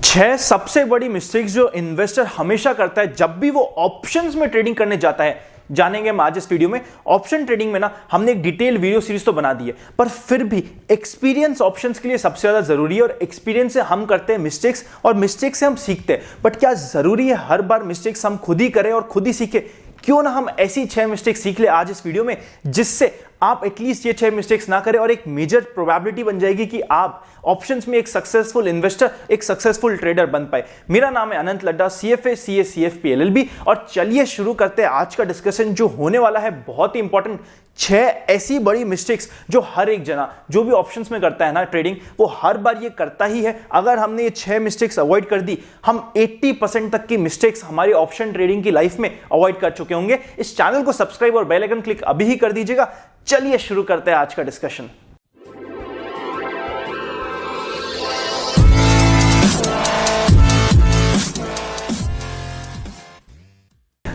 छह सबसे बड़ी मिस्टेक्स जो इन्वेस्टर हमेशा करता है जब भी वो ऑप्शंस में ट्रेडिंग करने जाता है, जानेंगे हम आज इस वीडियो में। ऑप्शन ट्रेडिंग में ना हमने एक डिटेल वीडियो सीरीज तो बना दी है, पर फिर भी एक्सपीरियंस ऑप्शंस के लिए सबसे ज्यादा जरूरी है। और एक्सपीरियंस से हम करते हैं मिस्टेक्स और मिस्टेक से हम सीखते हैं। बट क्या जरूरी है हर बार मिस्टेक्स हम खुद ही करें और खुद ही सीखें? क्यों ना हम ऐसी 6 मिस्टेक सीख ले आज इस वीडियो में, जिससे आप एटलीस्ट ये 6 मिस्टेक्स ना करें और एक मेजर प्रोबेबिलिटी बन जाएगी कि आप ऑप्शंस में एक सक्सेसफुल इन्वेस्टर, एक सक्सेसफुल ट्रेडर बन पाए। मेरा नाम है अनंत Ladda, CFA CA CFP LLB। और चलिए शुरू करते हैं आज का डिस्कशन जो होने वाला है बहुत ही इंपॉर्टेंट। 6 ऐसी बड़ी मिस्टेक्स जो हर एक जना जो भी ऑप्शंस में करता है ना ट्रेडिंग, वो हर बार ये करता ही है। अगर हमने ये 6 मिस्टेक्स अवॉइड कर दी, हम 80% तक की मिस्टेक्स हमारी ऑप्शन ट्रेडिंग की लाइफ में अवॉइड कर चुके होंगे। इस चैनल को सब्सक्राइब और बेल आइकन क्लिक अभी ही कर दीजिएगा। चलिए शुरू करते हैं आज का डिस्कशन।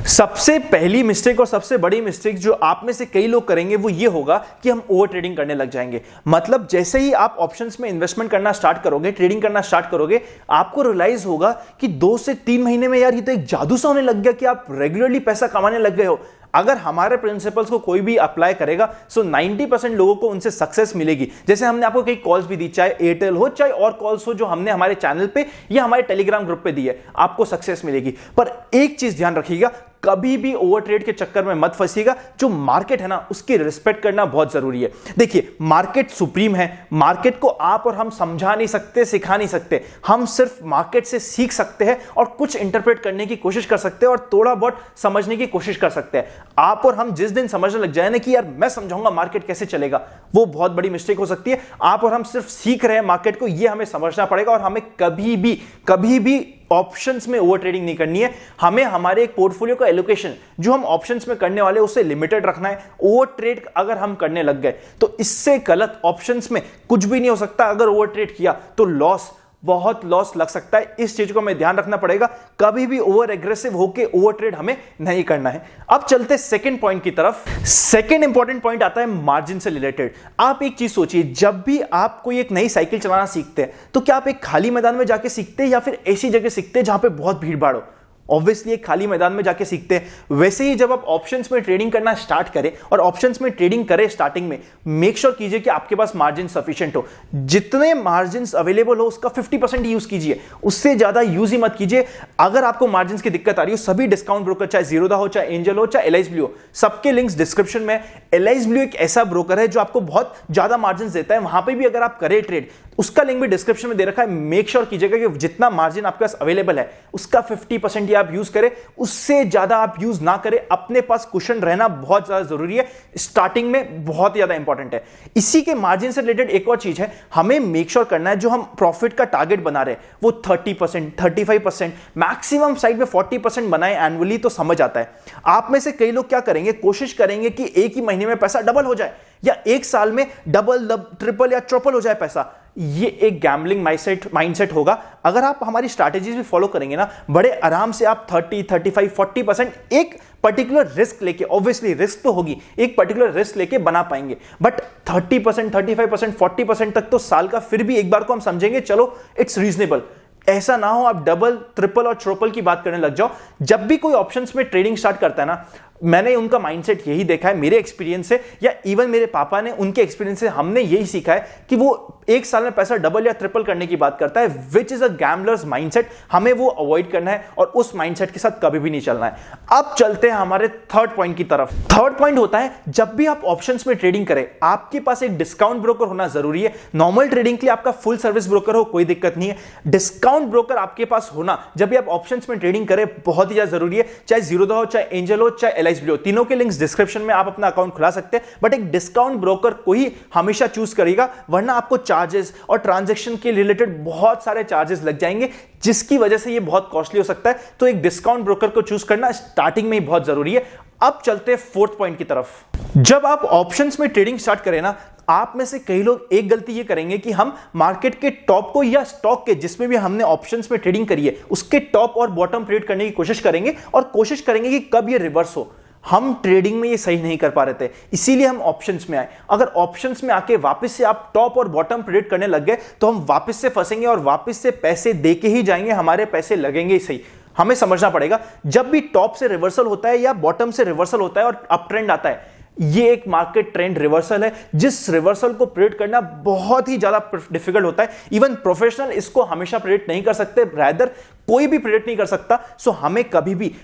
सबसे पहली मिस्टेक और सबसे बड़ी मिस्टेक जो आप में से कई लोग करेंगे वो ये होगा कि हम ओवर ट्रेडिंग करने लग जाएंगे। मतलब जैसे ही आप ऑप्शंस में इन्वेस्टमेंट करना स्टार्ट करोगे, ट्रेडिंग करना स्टार्ट करोगे, आपको रियलाइज होगा कि 2 से 3 महीने में यार ये तो एक जादू सा होने लग गया कि आप रेगुलरली पैसा कमाने लग गए हो। अगर हमारे प्रिंसिपल्स को कोई भी अप्लाई करेगा सो 90% लोगों को उनसे सक्सेस मिलेगी। जैसे हमने आपको कई कॉल्स भी दी, चाहे एयरटेल हो चाहे और कॉल्स हो जो हमने हमारे चैनल पे या हमारे टेलीग्राम ग्रुप पे दी है, आपको सक्सेस मिलेगी। पर एक चीज ध्यान रखिएगा, कभी भी ओवर ट्रेड के चक्कर में मत फंसिएगा। जो मार्केट है ना उसकी रिस्पेक्ट करना बहुत जरूरी है। देखिए मार्केट सुप्रीम है, मार्केट को आप और हम समझा नहीं सकते, सिखा नहीं सकते। हम सिर्फ मार्केट से सीख सकते हैं और कुछ इंटरप्रेट करने की कोशिश कर सकते हैं और थोड़ा बहुत समझने की कोशिश कर सकते हैं। आप और हम जिस दिन समझने लग जाए ना कि यार मैं समझाऊंगा मार्केट कैसे चलेगा, वो बहुत बड़ी मिस्टेक हो सकती है। आप और हम सिर्फ सीख रहे हैं मार्केट को, ये हमें समझना पड़ेगा। और हमें कभी भी ऑप्शंस में ओवर ट्रेडिंग नहीं करनी है। हमें हमारे एक पोर्टफोलियो का एलोकेशन जो हम ऑप्शंस में करने वाले उसे लिमिटेड रखना है। ओवर ट्रेड अगर हम करने लग गए तो इससे गलत ऑप्शंस में कुछ भी नहीं हो सकता। अगर ओवर ट्रेड किया तो बहुत लॉस लग सकता है। इस चीज को हमें ध्यान रखना पड़ेगा। कभी भी ओवर एग्रेसिव होके ओवर ट्रेड हमें नहीं करना है। अब चलते सेकंड पॉइंट की तरफ। सेकंड इंपॉर्टेंट पॉइंट आता है मार्जिन से रिलेटेड। आप एक चीज सोचिए, जब भी आप कोई एक नई साइकिल चलाना सीखते हैं तो क्या आप एक खाली मैदान में जाके सीखते हैं या फिर ऐसी जगह सीखते हैं जहां पे बहुत भीड़ भाड़ हो? ऑब्वियसली एक खाली मैदान में जाके सीखते हैं। वैसे ही जब आप ऑप्शंस में ट्रेडिंग करना स्टार्ट करें और ऑप्शंस में ट्रेडिंग करें स्टार्टिंग में, मेक श्योर कीजिए कि आपके पास मार्जिन सफिशिएंट हो। जितने मार्जिन अवेलेबल हो उसका 50% यूज कीजिए, उससे ज्यादा यूज ही मत कीजिए। अगर आपको मार्जिन की दिक्कत आ रही हो, सभी डिस्काउंट ब्रोकर चाहे जीरोधा हो, चाहे एंजल हो, चाहे LIS Blue हो, सबके लिंक्स डिस्क्रिप्शन में। LIS Blue एक ऐसा ब्रोकर है जो आपको बहुत ज्यादा मार्जिन देता है। वहां पर भी अगर आप करें ट्रेड, उसका लिंक भी डिस्क्रिप्शन में दे रखा है। मेक श्योर कीजिएगा कि जितना मार्जिन आपके पास अवेलेबल है उसका 50% ही आप यूज करें, उससे ज्यादा आप यूज ना करें। अपने पास कुशन रहना बहुत ज्यादा जरूरी है, स्टार्टिंग में बहुत ज्यादा इंपॉर्टेंट है। इसी के मार्जिन से रिलेटेड एक और चीज है, हमें मेक श्योर करना है जो हम प्रॉफिट का टारगेट बना रहे हैं वो 30%, 35%, मैक्सिमम साइड में 40% बनाए एनुअली तो समझ आता है। आप में से कई लोग क्या करेंगे, कोशिश करेंगे कि एक ही महीने में पैसा डबल हो जाए या एक साल में डबल, ट्रिपल या ट्रिपल हो जाए पैसा। ये एक गैम्बलिंग माइंडसेट होगा। अगर आप हमारी स्ट्रैटेजीज भी फॉलो करेंगे ना, बड़े आराम से आप 30, 35, 40% एक पर्टिकुलर रिस्क लेके, ऑब्वियसली रिस्क तो होगी, एक पर्टिकुलर रिस्क लेके बना पाएंगे। बट 30%, 35%, 40% तक तो साल का फिर भी एक बार को हम समझेंगे चलो इट्स रीजनेबल। ऐसा ना हो आप डबल, ट्रिपल और ट्रिपल की बात करने लग जाओ। जब भी कोई ऑप्शंस में ट्रेडिंग स्टार्ट करता है ना, मैंने उनका माइंडसेट यही देखा है मेरे एक्सपीरियंस से, या इवन मेरे पापा ने, उनके एक्सपीरियंस से हमने यही सीखा है कि वो एक साल में पैसा डबल या ट्रिपल करने की बात करता है, which is a gamblers mindset. हमें वो अवॉइड करना है और उस माइंडसेट के साथ कभी भी नहीं चलना है। अब चलते हैं हमारे थर्ड पॉइंट की तरफ। थर्ड पॉइंट होता है, जब भी आप ऑप्शंस में ट्रेडिंग करें आपके पास एक डिस्काउंट ब्रोकर होना जरूरी है। नॉर्मल ट्रेडिंग के लिए आपका फुल सर्विस ब्रोकर हो कोई दिक्कत नहीं है, डिस्काउंट ब्रोकर आपके पास होना जब भी आप ऑप्शंस में ट्रेडिंग करें बहुत ही ज्यादा जरूरी है। चाहे जीरोधा हो, चाहे एंजल हो, चाहे LIS Blue हो, तीनों के लिंक्स डिस्क्रिप्शन में, आप अपना अकाउंट खुला सकते हैं। बट एक डिस्काउंट ब्रोकर को ही हमेशा चूज करेगा, वरना आपको चार्जेस और ट्रांजैक्शन के रिलेटेड बहुत सारे चार्जेस लग जाएंगे, जिसकी वजह से ये बहुत कॉस्टली हो सकता है। तो एक डिस्काउंट ब्रोकर को चूज करना स्टार्टिंग में ही बहुत जरूरी है। अब चलते हैं फोर्थ पॉइंट की तरफ। जब आप ऑप्शंस में ट्रेडिंग स्टार्ट करें ना, आप में से कई लोग एक गलती ये करेंगे कि हम मार्केट के टॉप को या स्टॉक के जिसमें भी हमने ऑप्शंस में ट्रेडिंग करी है उसके टॉप और बॉटम ट्रेड करने की कोशिश करेंगे और कोशिश करेंगे कि कब ये रिवर्स हो। हम ट्रेडिंग में ये सही नहीं कर पा रहे थे, इसीलिए हम ऑप्शंस में आए। अगर ऑप्शंस में आके वापस से आप टॉप और बॉटम प्रेडिक्ट करने लग गए तो हम वापस से फंसेंगे और वापस से पैसे दे के ही जाएंगे, हमारे पैसे लगेंगे ही सही। हमें समझना पड़ेगा, जब भी टॉप से रिवर्सल होता है या बॉटम से रिवर्सल होता है और अप ट्रेंड आता है, ये एक मार्केट ट्रेंड रिवर्सल है, जिस रिवर्सल को प्रेडिक्ट करना बहुत ही ज्यादा डिफिकल्ट होता है। इवन प्रोफेशनल इसको हमेशा प्रेडिक्ट नहीं कर सकते, रादर कोई भी प्रेडिक्ट नहीं कर सकता। सो हमें कभी भी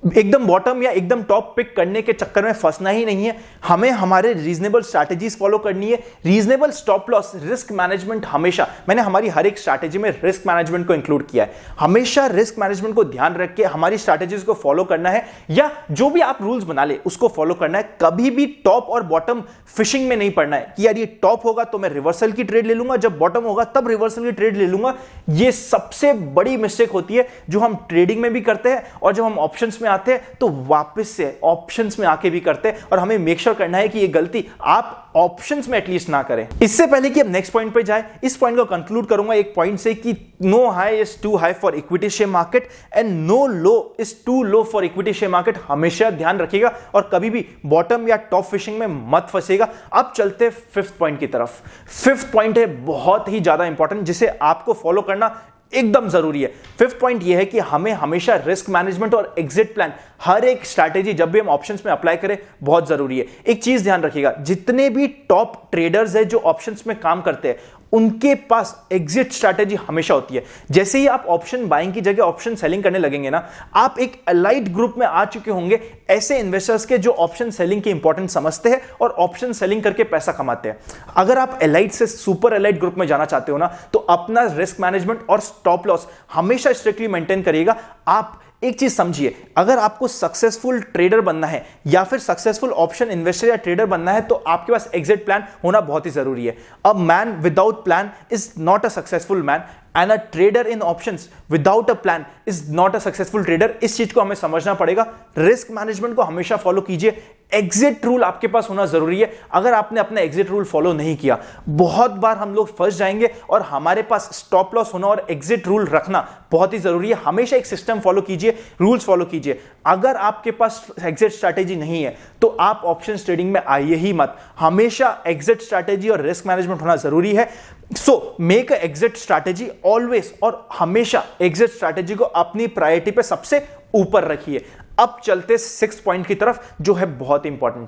एकदम बॉटम या एकदम टॉप पिक करने के चक्कर में फंसना ही नहीं है। हमें हमारे रीजनेबल स्ट्रैटेजीज फॉलो करनी है, reasonable stop loss, risk management. हमेशा मैंने हमारी हर एक स्ट्रैटेजी में रिस्क मैनेजमेंट को इंक्लूड किया है। हमेशा रिस्क मैनेजमेंट को ध्यान रख के हमारी स्ट्रैटेजीज को फॉलो करना है, या जो भी आप रूल्स बना ले उसको फॉलो करना है। कभी भी टॉप और बॉटम फिशिंग में नहीं पड़ना है कि यार ये टॉप होगा तो मैं रिवर्सल की ट्रेड ले लूंगा, जब बॉटम होगा तब रिवर्सल की ट्रेड ले लूंगा। ये सबसे बड़ी मिस्टेक होती है जो हम ट्रेडिंग में भी करते हैं और जब हम ऑप्शन में आते हैं तो वापस से ऑप्शंस में आके भी करते हैं। और हमें मेक श्योर करना है कि ये गलती आप ऑप्शंस में एटलीस्ट ना करें। इससे पहले कि अब नेक्स्ट पॉइंट पे जाए, इस पॉइंट को कंक्लूड करूंगा एक पॉइंट से कि no high is too high for equity share market and no low is too low for equity share market. हमेशा ध्यान रखिएगा और कभी भी बॉटम या टॉप फिशिंग में मत फंसेगा। अब चलते हैं फिफ्थ पॉइंट की तरफ। फिफ्थ पॉइंट है बहुत ही ज्यादा इंपॉर्टेंट, जिसे आपको फॉलो करना एकदम जरूरी है। फिफ्थ पॉइंट यह है कि हमें हमेशा रिस्क मैनेजमेंट और एग्जिट प्लान, हर एक स्ट्रैटेजी जब भी हम ऑप्शंस में अप्लाई करें बहुत जरूरी है। एक चीज ध्यान रखिएगा, जितने भी टॉप ट्रेडर्स हैं जो ऑप्शंस में काम करते हैं, उनके पास एग्जिट स्ट्रैटेजी हमेशा होती है। जैसे ही आप ऑप्शन बाइंग की जगह ऑप्शन सेलिंग करने लगेंगे ना, आप एक एलाइट ग्रुप में आ चुके होंगे ऐसे इन्वेस्टर्स के जो ऑप्शन सेलिंग की इंपॉर्टेंस समझते हैं और ऑप्शन सेलिंग करके पैसा कमाते हैं। अगर आप एलाइट से सुपर एलाइट ग्रुप में जाना चाहते हो ना, तो अपना रिस्क मैनेजमेंट और स्टॉप लॉस हमेशा स्ट्रिक्टली मेंटेन करिएगा। आप एक चीज समझिए, अगर आपको सक्सेसफुल ट्रेडर बनना है या फिर सक्सेसफुल ऑप्शन इन्वेस्टर या ट्रेडर बनना है, तो आपके पास एग्जिट प्लान होना बहुत ही जरूरी है। A man without plan is not a successful man and a trader in options without a plan is not a successful trader. इस चीज को हमें समझना पड़ेगा। रिस्क मैनेजमेंट को हमेशा फॉलो कीजिए। एग्जिट रूल आपके पास होना जरूरी है। अगर आपने अपना एग्जिट रूल फॉलो नहीं किया, बहुत बार हम लोग फंस जाएंगे और हमारे पास स्टॉप लॉस होना और एग्जिट रूल रखना बहुत ही जरूरी है। हमेशा एक सिस्टम फॉलो कीजिए, रूल्स फॉलो कीजिए। अगर आपके पास एग्जिट स्ट्रैटेजी नहीं है तो आप ऑप्शन ट्रेडिंग में आइए ही मत। हमेशा एग्जिट स्ट्रैटेजी और रिस्क मैनेजमेंट होना जरूरी है। So make a exit strategy always, और हमेशा एग्जिट स्ट्रैटेजी को अपनी प्रायोरिटी पे सबसे ऊपर रखिए। अब चलते सिक्स्थ पॉइंट की तरफ, जो है बहुत इंपॉर्टेंट।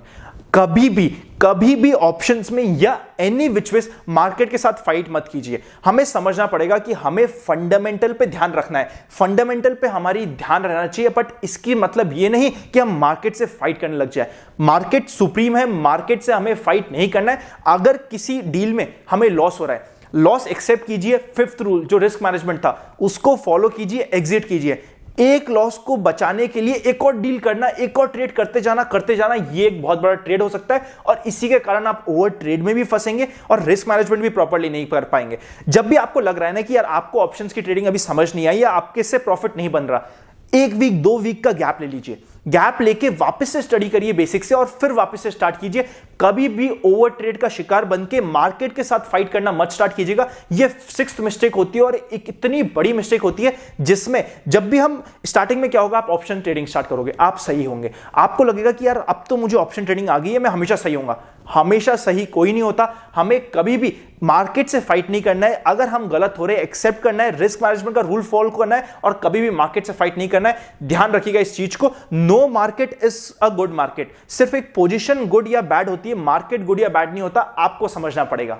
कभी भी ऑप्शंस में या एनी विच वेज मार्केट के साथ फाइट मत कीजिए। हमें समझना पड़ेगा कि हमें फंडामेंटल पे ध्यान रखना है, फंडामेंटल पे हमारी ध्यान रहना चाहिए। बट इसकी मतलब ये नहीं कि हम मार्केट से फाइट करने लग जाए। मार्केट सुप्रीम है, मार्केट से हमें फाइट नहीं करना है। अगर किसी डील में हमें लॉस हो रहा है, लॉस एक्सेप्ट कीजिए। फिफ्थ रूल जो रिस्क मैनेजमेंट था उसको फॉलो कीजिए, एग्जिट कीजिए। एक लॉस को बचाने के लिए एक और डील करना, एक और ट्रेड करते जाना, ये एक बहुत बड़ा ट्रेड हो सकता है और इसी के कारण आप ओवर ट्रेड में भी फंसेंगे और रिस्क मैनेजमेंट भी प्रॉपर्ली नहीं कर पाएंगे। जब भी आपको लग रहा है ना कि यार आपको ऑप्शंस की ट्रेडिंग अभी समझ नहीं आई या आपके से प्रॉफिट नहीं बन रहा, 1 वीक 2 वीक का गैप ले लीजिए। गैप लेके वापस से स्टडी करिए बेसिक से और फिर वापस से स्टार्ट कीजिए। कभी भी ओवर ट्रेड का शिकार बनके मार्केट के साथ फाइट करना मत स्टार्ट कीजिएगा। ये सिक्स्थ मिस्टेक होती है और एक इतनी बड़ी मिस्टेक होती है, जिसमें जब भी हम स्टार्टिंग में क्या होगा, आप ऑप्शन ट्रेडिंग स्टार्ट करोगे, आप सही होंगे, आपको लगेगा कि यार अब तो मुझे ऑप्शन ट्रेडिंग आ गई है, मैं हमेशा सही होऊंगा। हमेशा सही कोई नहीं होता। हमें कभी भी मार्केट से फाइट नहीं करना है। अगर हम गलत हो रहे हैं, एक्सेप्ट करना है, रिस्क मैनेजमेंट का रूल फॉलो करना है और कभी भी मार्केट से फाइट नहीं करना है। ध्यान रखिएगा इस चीज को। No market is a good market. सिर्फ एक पोजीशन गुड या बैड होती है, मार्केट गुड या बैड नहीं होता। आपको समझना पड़ेगा।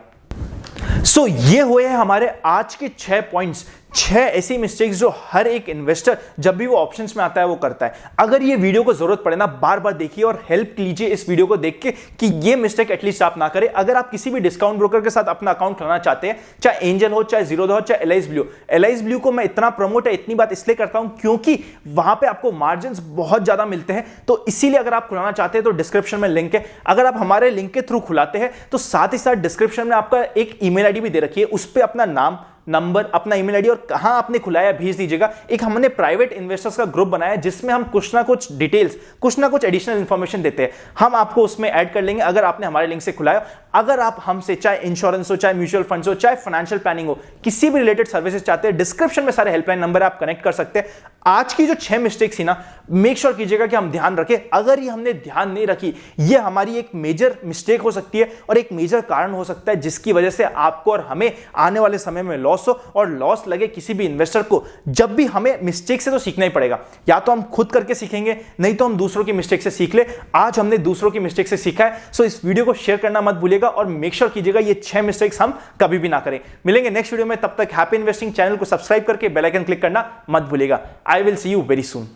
सो ये हुए हैं हमारे आज के 6 पॉइंट्स, 6 ऐसी मिस्टेक्स जो हर एक इन्वेस्टर जब भी वो ऑप्शंस में आता है वो करता है। अगर ये वीडियो को जरूरत पड़े ना, बार बार देखिए और हेल्प लीजिए इस वीडियो को देख के कि ये मिस्टेक एटलीस्ट आप ना करें। अगर आप किसी भी डिस्काउंट ब्रोकर के साथ अपना अकाउंट खुलाना चाहते हैं, चाहे एंजल हो, चाहे जीरोधा हो, चाहे एलाइज ब्लू को मैं इतना प्रमोट है, इतनी बात इसलिए करता हूं क्योंकि वहां पे आपको मार्जिन बहुत ज्यादा मिलते हैं। तो इसीलिए अगर आप खुलाना चाहते हैं तो डिस्क्रिप्शन में लिंक है। अगर आप हमारे लिंक के थ्रू खुलाते हैं तो साथ ही साथ डिस्क्रिप्शन में आपका एक ईमेल आईडी भी दे रखी है, उस पर अपना नाम, नंबर, अपना ईमेल आईडी और कहां आपने खुलाया भेज दीजिएगा। एक हमने प्राइवेट इन्वेस्टर्स का ग्रुप बनाया है जिसमें हम कुछ ना कुछ डिटेल्स, कुछ ना कुछ एडिशनल इंफॉर्मेशन देते हैं, हम आपको उसमें ऐड कर लेंगे। अगर आपने हमारे लिंक से खुलाया, अगर आप हमसे चाहे इंश्योरेंस हो, चाहे म्यूचुअल फंड्स हो, चाहे फाइनेंशियल प्लानिंग हो, किसी भी रिलेटेड सर्विसेज चाहते हैं, डिस्क्रिप्शन में सारे हेल्पलाइन नंबर आप कनेक्ट कर सकते हैं। आज की जो 6 मिस्टेक्स थी ना, मेक श्योर कीजिएगा कि हम ध्यान रखें। अगर ये हमने ध्यान नहीं रखी, ये हमारी एक मेजर मिस्टेक हो सकती है और एक मेजर कारण हो सकता है जिसकी वजह से आपको और हमें आने वाले समय में लॉस हो, और लॉस लगे किसी भी इन्वेस्टर को। जब भी हमें मिस्टेक से तो सीखना ही पड़ेगा, या तो हम खुद करके सीखेंगे, नहीं तो हम दूसरों की मिस्टेक से सीख ले। आज हमने दूसरों की मिस्टेक से सीखा है, सो इस वीडियो को शेयर करना मत भूलिएगा और मेक श्योर कीजिएगा ये 6 मिस्टेक्स हम कभी भी ना करें। मिलेंगे नेक्स्ट वीडियो में, तब तक हैप्पी इन्वेस्टिंग। चैनल को सब्सक्राइब करके बेल आइकन क्लिक करना मत भूलिएगा। I will see you very soon.